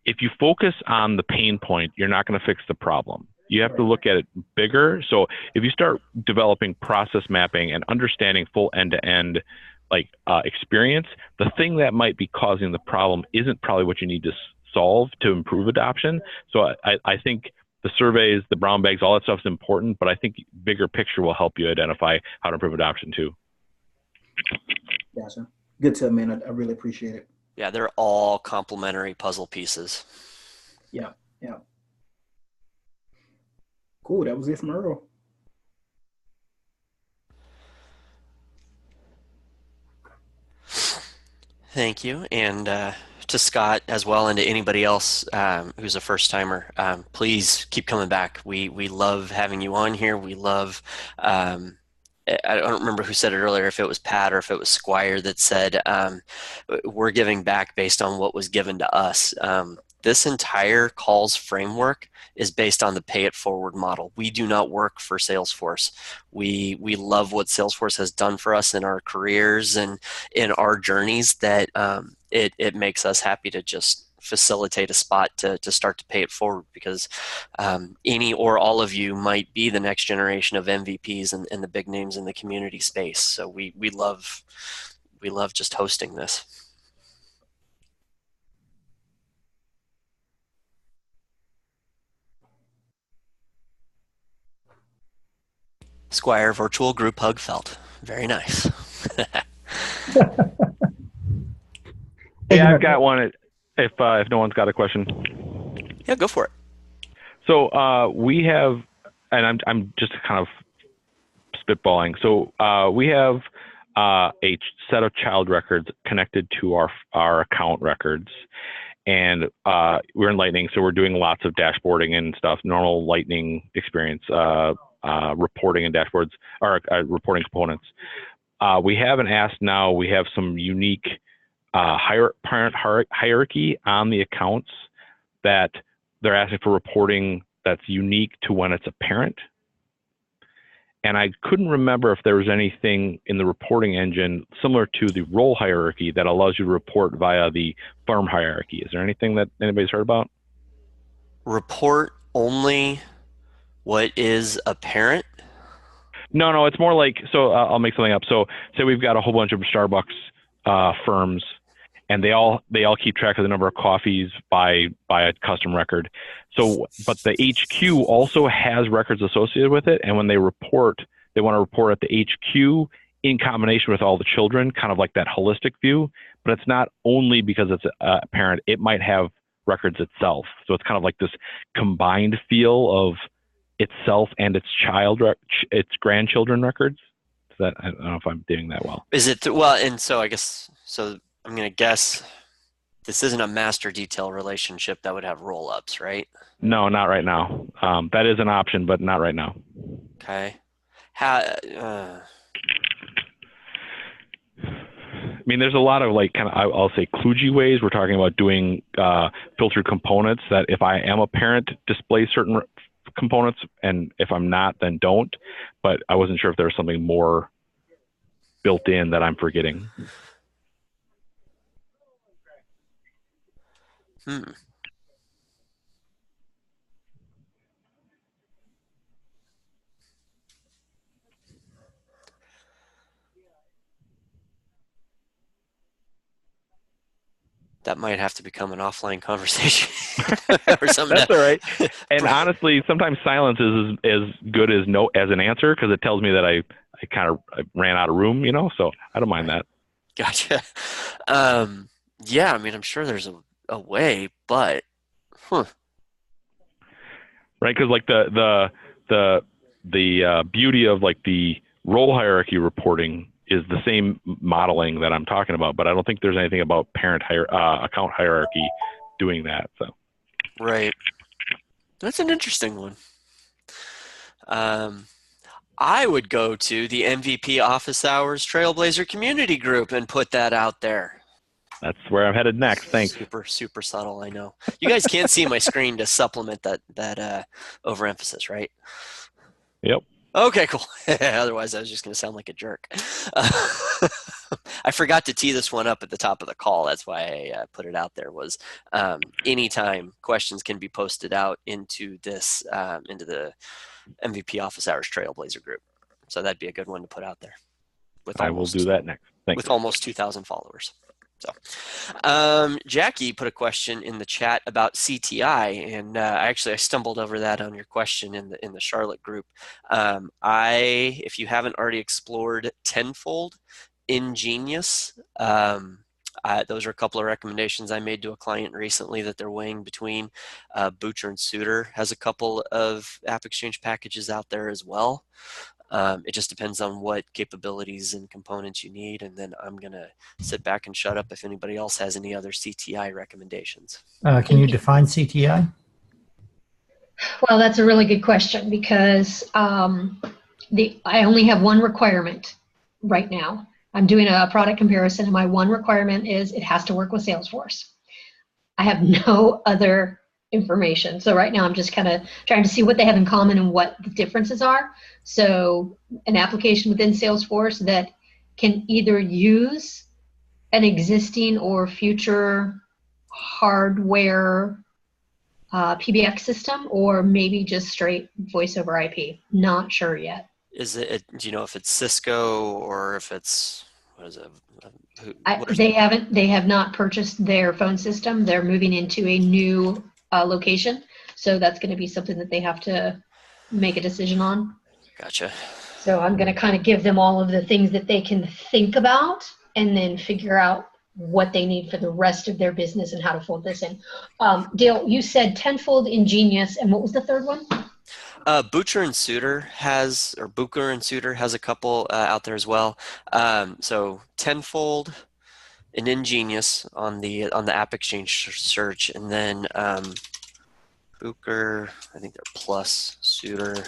if you focus on the pain point, you're not going to fix the problem. You have to look at it bigger. So if you start developing process mapping and understanding full end-to-end experience, the thing that might be causing the problem isn't probably what you need to solve to improve adoption. So I think the surveys, the brown bags, all that stuff is important, but I think bigger picture will help you identify how to improve adoption too. Gotcha. Good tip, man. I really appreciate it. Yeah, they're all complementary puzzle pieces. Yeah. Cool. That was it from Earl. Thank you. And to Scott as well, and to anybody else who's a first timer, please keep coming back. We love having you on here. We love, I don't remember who said it earlier, if it was Pat or if it was Squire that said, we're giving back based on what was given to us. This entire calls framework is based on the pay it forward model. We do not work for Salesforce. We love what Salesforce has done for us in our careers and in our journeys, that it makes us happy to just facilitate a spot to start to pay it forward, because any or all of you might be the next generation of MVPs and the big names in the community space. So we love just hosting this. Squire virtual group hug felt. Very nice. Hey, I've got one if no one's got a question. Yeah, go for it. So we have, and I'm just kind of spitballing. So we have a set of child records connected to our account records, and we're in Lightning, so we're doing lots of dashboarding and stuff, normal Lightning experience, reporting and dashboards, or reporting components. We have an ask now. We have some unique parent hierarchy on the accounts that they're asking for reporting that's unique to when it's a parent. And I couldn't remember if there was anything in the reporting engine similar to the role hierarchy that allows you to report via the firm hierarchy. Is there anything that anybody's heard about? Report only what is apparent? No, it's more like, so I'll make something up. So say we've got a whole bunch of Starbucks firms, and they all keep track of the number of coffees by a custom record. So, but the HQ also has records associated with it, and when they report, they want to report at the HQ in combination with all the children, kind of like that holistic view. But it's not only because it's a parent; it might have records itself. So it's kind of like this combined feel of itself and its its grandchildren records. I don't know if I'm doing that well. Is it well? And so I guess so. I'm going to guess this isn't a master detail relationship that would have roll-ups, right? No, not right now. That is an option, but not right now. Okay. I mean, there's a lot of I'll say kludgy ways. We're talking about doing filtered components that if I am a parent, display certain components, and if I'm not, then don't. But I wasn't sure if there was something more built in that I'm forgetting. that might have to become an offline conversation or something. That's all right. And honestly, sometimes silence is as good as no as an answer, because it tells me that I kind of ran out of room, so I don't mind that. Gotcha. Yeah, I mean, I'm sure there's a way, but right, because like the beauty of like the role hierarchy reporting is the same modeling that I'm talking about, but I don't think there's anything about account hierarchy doing that. So, right, that's an interesting one. I would go to the MVP Office Hours Trailblazer community group and put that out there. That's where I'm headed next. Thanks. Super subtle, I know. You guys can't see my screen to supplement that overemphasis, right? Yep. Okay, cool. Otherwise, I was just going to sound like a jerk. I forgot to tee this one up at the top of the call. That's why I put it out there. Was anytime questions can be posted out into this into the MVP Office Hours Trailblazer group. So that'd be a good one to put out there. I will do that next. Thanks. With almost 2,000 followers. So, Jackie put a question in the chat about CTI, and I stumbled over that on your question in the Charlotte group. If you haven't already explored Tenfold, Ingenious, those are a couple of recommendations I made to a client recently that they're weighing between. Butcher and Suter has a couple of AppExchange packages out there as well. It just depends on what capabilities and components you need, and then I'm going to sit back and shut up if anybody else has any other CTI recommendations. Can you define CTI? Well, that's a really good question, because I only have one requirement right now. I'm doing a product comparison, and my one requirement is it has to work with Salesforce. I have no other information. So right now I'm just kind of trying to see what they have in common and what the differences are. So an application within Salesforce that can either use an existing or future hardware PBX system, or maybe just straight voice over IP. Not sure yet. Is it? Do you know if it's Cisco or if it's what is it? They have not purchased their phone system. They're moving into a new location, so that's going to be something that they have to make a decision on. Gotcha. So I'm going to kind of give them all of the things that they can think about, and then figure out what they need for the rest of their business and how to fold this in. Dale, you said Tenfold, Ingenious, and what was the third one? Butcher and Suter has a couple out there as well. So Tenfold and Ingenious on the AppExchange search, and then Booker, I think they're plus Suter.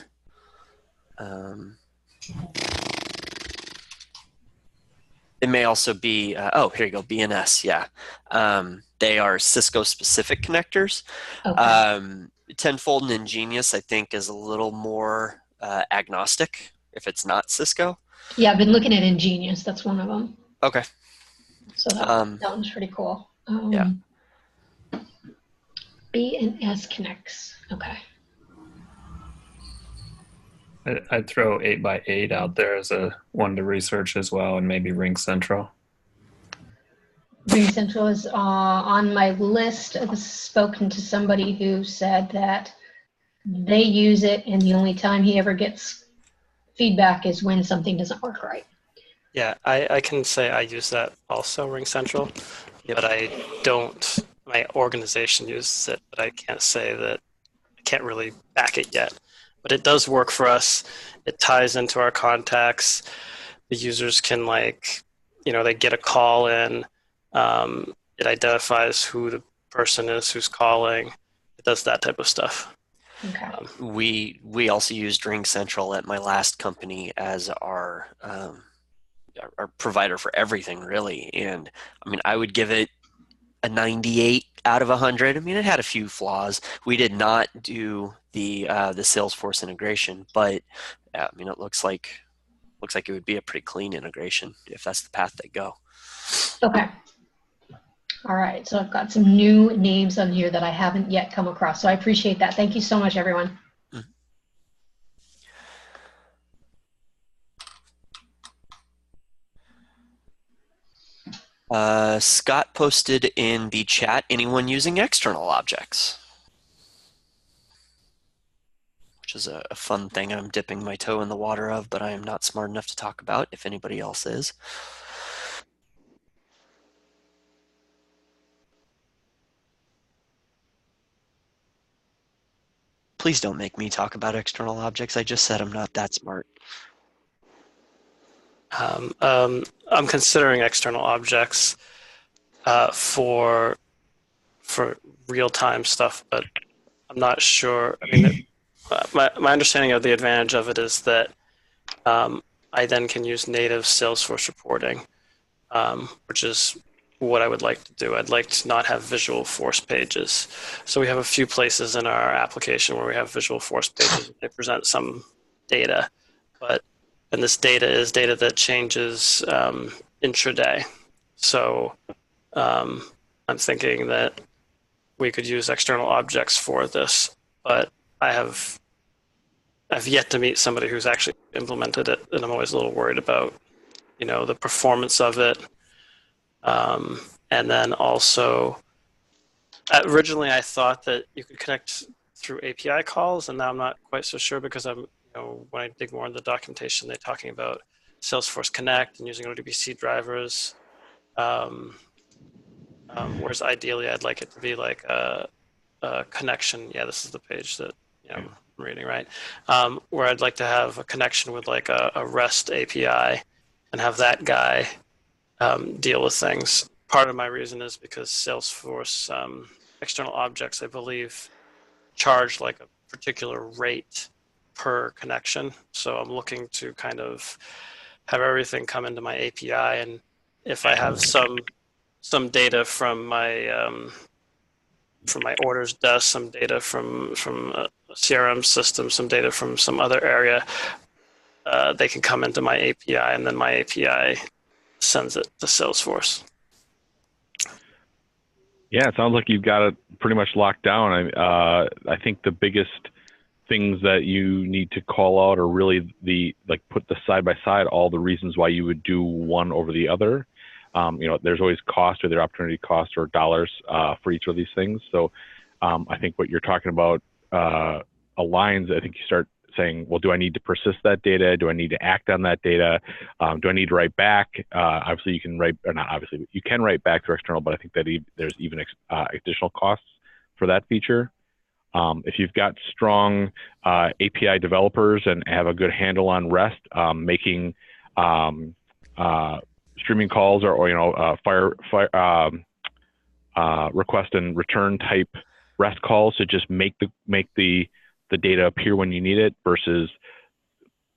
It may also be, here you go, BNS, yeah. They are Cisco-specific connectors. Okay. Tenfold and Ingenious, I think, is a little more agnostic if it's not Cisco. Yeah, I've been looking at Ingenious. That's one of them. Okay. So that one's pretty cool. Yeah. BNS connects. Okay. I'd throw 8x8 out there as a one to research as well, and maybe RingCentral. RingCentral is on my list. I've spoken to somebody who said that they use it, and the only time he ever gets feedback is when something doesn't work right. Yeah, I can say I use that also, RingCentral, but I don't. My organization uses it, but I can't say that. I can't really back it yet. But it does work for us. It ties into our contacts. The users can they get a call in. It identifies who the person is who's calling. It does that type of stuff. Okay. We also used RingCentral at my last company as our provider for everything, really. And I mean, I would give it a 98 out of 100. I mean, it had a few flaws. We did not do the Salesforce integration, but I mean, it looks like it would be a pretty clean integration if that's the path they go. Okay. All right. So I've got some new names on here that I haven't yet come across. So I appreciate that. Thank you so much, everyone. Scott posted in the chat, anyone using external objects? Which is a fun thing I'm dipping my toe in the water of, but I am not smart enough to talk about if anybody else is. Please don't make me talk about external objects. I just said I'm not that smart. I'm considering external objects for real-time stuff, but I'm not sure. I mean, my understanding of the advantage of it is that I then can use native Salesforce reporting, which is what I would like to do. I'd like to not have visual force pages. So we have a few places in our application where we have visual force pages. They present some data, and this data is data that changes intraday. So I'm thinking that we could use external objects for this, but I've yet to meet somebody who's actually implemented it, and I'm always a little worried about, the performance of it. And then also, originally I thought that you could connect through API calls, and now I'm not quite so sure because when I dig more into the documentation, they're talking about Salesforce Connect and using ODBC drivers. Whereas ideally, I'd like it to be like a connection. Yeah, this is the page that I'm reading, right? Where I'd like to have a connection with like a REST API and have that guy deal with things. Part of my reason is because Salesforce external objects, I believe, charge like a particular rate per connection. So I'm looking to kind of have everything come into my API, and if I have some data from my orders desk, some data from a CRM system, some data from some other area, they can come into my API, and then my API sends it to Salesforce. Yeah, it sounds like you've got it pretty much locked down. I think the biggest things that you need to call out are really put the side by side all the reasons why you would do one over the other. There's always cost, or their opportunity cost, or dollars for each of these things. So I think what you're talking about aligns. I think you start saying, well, do I need to persist that data? Do I need to act on that data? Do I need to write back? Obviously, you can write, or not obviously, but you can write back to external, but I think that there's even additional costs for that feature. If you've got strong API developers and have a good handle on REST, making streaming calls or request and return type REST calls to just make the data appear when you need it versus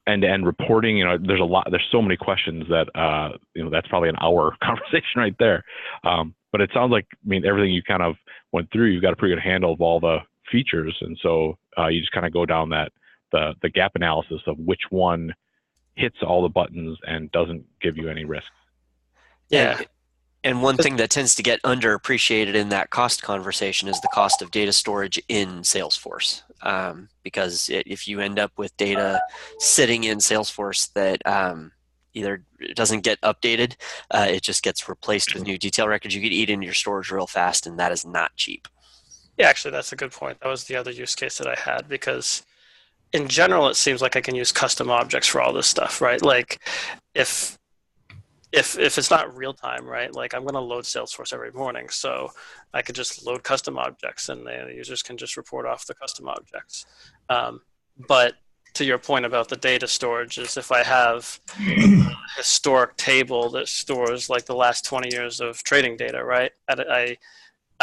end-to-end reporting. There's so many questions that that's probably an hour conversation right there. But it sounds like, everything you kind of went through, you've got a pretty good handle of all the features, and so you just kind of go down the gap analysis of which one hits all the buttons and doesn't give you any risk. Yeah. And one thing that tends to get underappreciated in that cost conversation is the cost of data storage in Salesforce. Because if you end up with data sitting in Salesforce that either doesn't get updated, it just gets replaced with new detail records, you could eat into your storage real fast, and that is not cheap. Yeah, actually, that's a good point. That was the other use case that I had, because in general, it seems like I can use custom objects for all this stuff, right? Like if it's not real time, right? Like I'm going to load Salesforce every morning, so I could just load custom objects, and the users can just report off the custom objects. But to your point about the data storage, is if I have a historic table that stores like the last 20 years of trading data, right?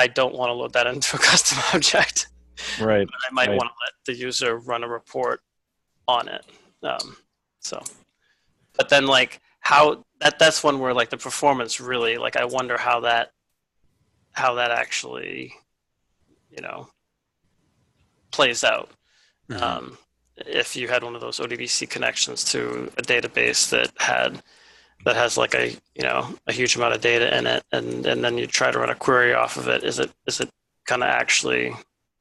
I don't want to load that into a custom object. Right. But I might want to let the user run a report on it. But then like that's one where like the performance really, like I wonder how that actually, plays out. Mm-hmm. If you had one of those ODBC connections to a database that has like a huge amount of data in it, and then you try to run a query off of it, is it kind of actually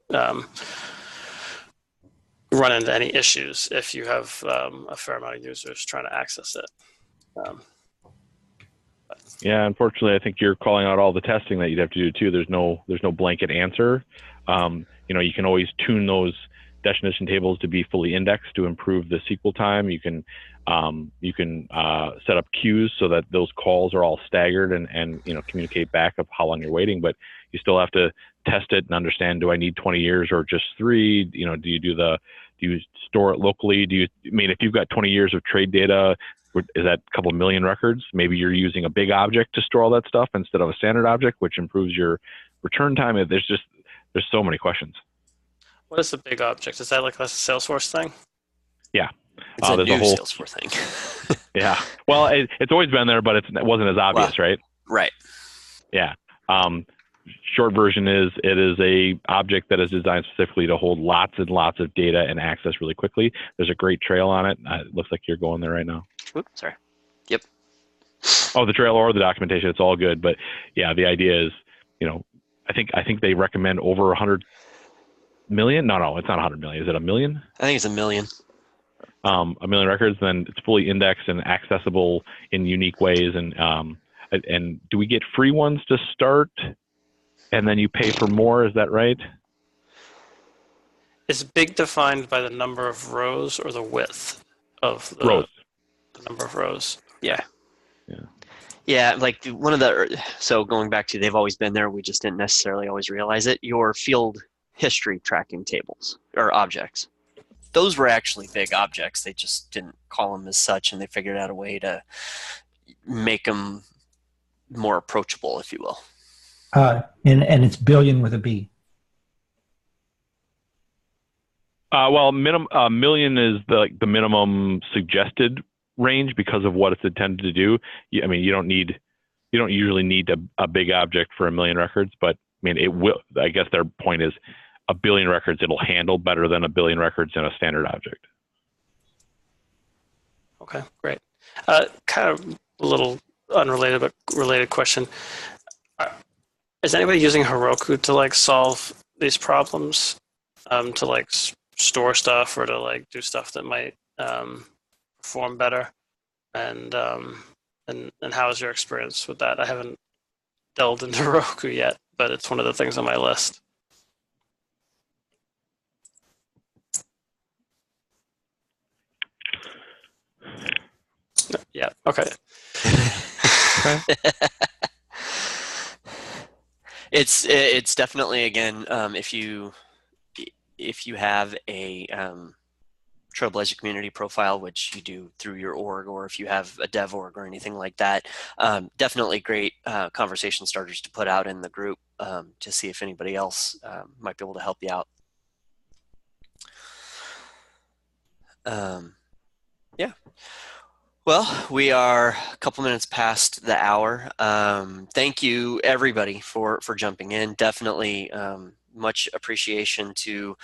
run into any issues if you have a fair amount of users trying to access it? Yeah, unfortunately, I think you're calling out all the testing that you'd have to do too. There's no blanket answer. You can always tune those definition tables to be fully indexed to improve the SQL time. You can set up queues so that those calls are all staggered and communicate back of how long you're waiting. But you still have to test it and understand: do I need 20 years or just 3? Do you store it locally? If you've got 20 years of trade data, is that a couple million records? Maybe you're using a big object to store all that stuff instead of a standard object, which improves your return time. There's so many questions. What is the big object? Is that like a Salesforce thing? Yeah. It's a there's new a whole Salesforce thing. Yeah. Well, it's always been there, but it wasn't as obvious, right? Right. Yeah. Short version is it is a object that is designed specifically to hold lots and lots of data and access really quickly. There's a great trail on it. It looks like you're going there right now. Oops, sorry. Yep. Oh, the trail or the documentation, it's all good. But yeah, the idea is, I think they recommend over 100 million. No, it's not 100 million. Is it a million? I think it's a million. A million records. Then it's fully indexed and accessible in unique ways. And do we get free ones to start, and then you pay for more? Is that right? Is big defined by the number of rows or the width of the rows? The number of rows. Yeah. Yeah. Yeah, like so going back to, they've always been there, we just didn't necessarily always realize it. Your field history tracking tables or objects, those were actually big objects. They just didn't call them as such, and they figured out a way to make them more approachable, if you will. And it's billion with a B. Well, million is the minimum suggested range because of what it's intended to do. You don't usually need a big object for a million records, but it will. I guess their point is a billion records it'll handle better than a billion records in a standard object. Okay, great. Kind of a little unrelated but related question. Is anybody using Heroku to solve these problems? To store stuff or to do stuff that might perform better, and how is your experience with that? I haven't delved into Heroku yet, but it's one of the things on my list. Yeah. Okay. It's definitely, again, if you have a Trailblazer community profile, which you do through your org, or if you have a dev org or anything like that, definitely great conversation starters to put out in the group to see if anybody else might be able to help you out. Yeah. Well, we are a couple minutes past the hour. Thank you, everybody, for jumping in. Definitely much appreciation to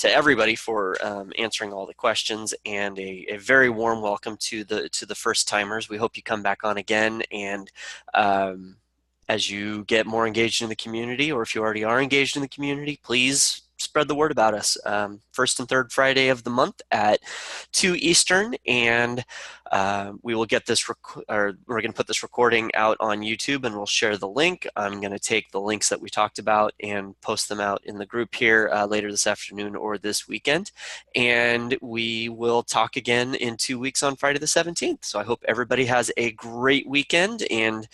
everybody for answering all the questions, and a very warm welcome to the first timers. We hope you come back on again, and as you get more engaged in the community, or if you already are engaged in the community, please spread the word about us. First and third Friday of the month at 2 Eastern, and we will get this, we're going to put this recording out on YouTube, and we'll share the link. I'm going to take the links that we talked about and post them out in the group here later this afternoon or this weekend, and we will talk again in 2 weeks on Friday the 17th. So I hope everybody has a great weekend, and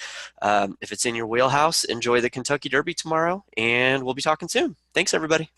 if it's in your wheelhouse, enjoy the Kentucky Derby tomorrow, and we'll be talking soon. Thanks, everybody.